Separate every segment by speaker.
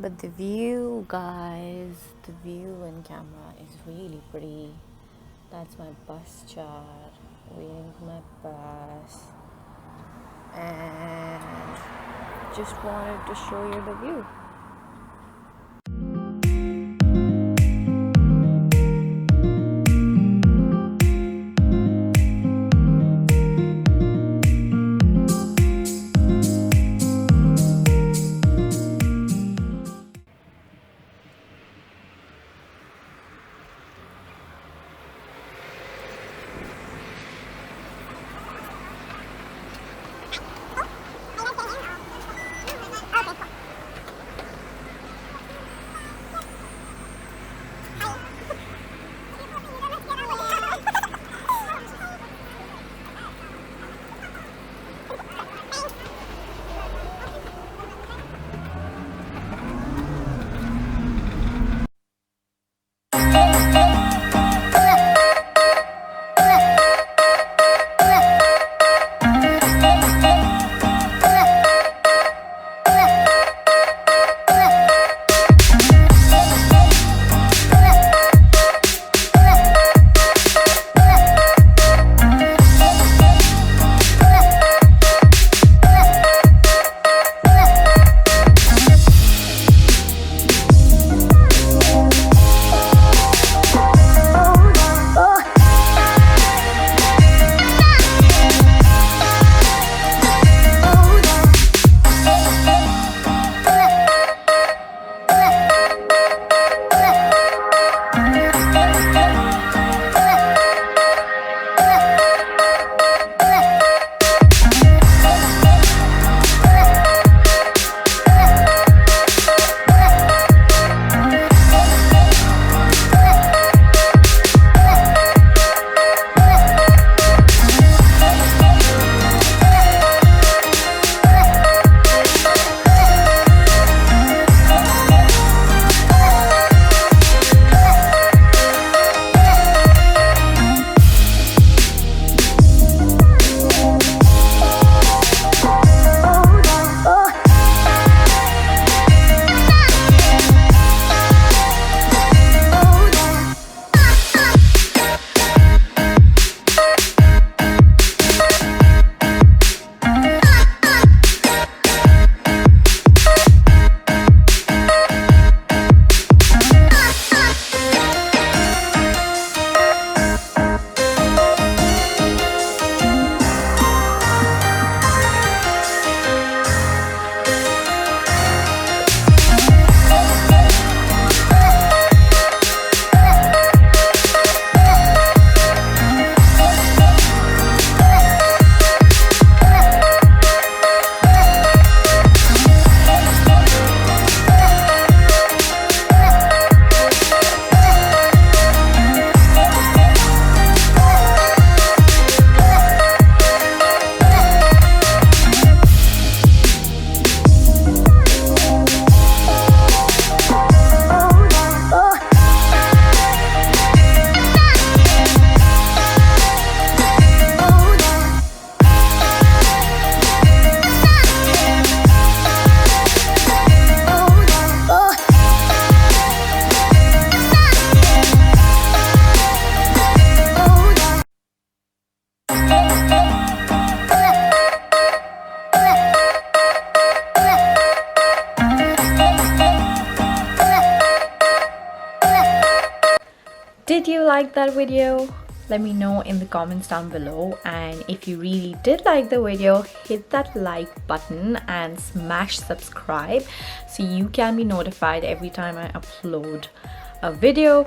Speaker 1: But the view, guys, the view in Canberra is really pretty. That's my bus chart, waiting for my bus, and just wanted to show you the view. Did you like that video? Let me know in the comments down below, and if you really did like the video, hit that like button and smash subscribe so you can be notified every time I upload a video.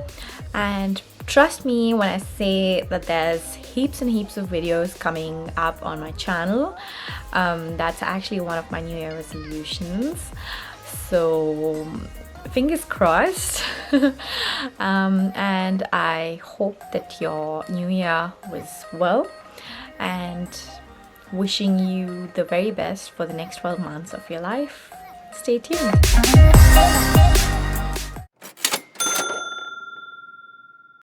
Speaker 1: And trust me when I say that there's heaps and heaps of videos coming up on my channel. That's actually one of my New Year resolutions, so fingers crossed. And I hope that your new year was well, and wishing you the very best for the next 12 months of your life. Stay tuned.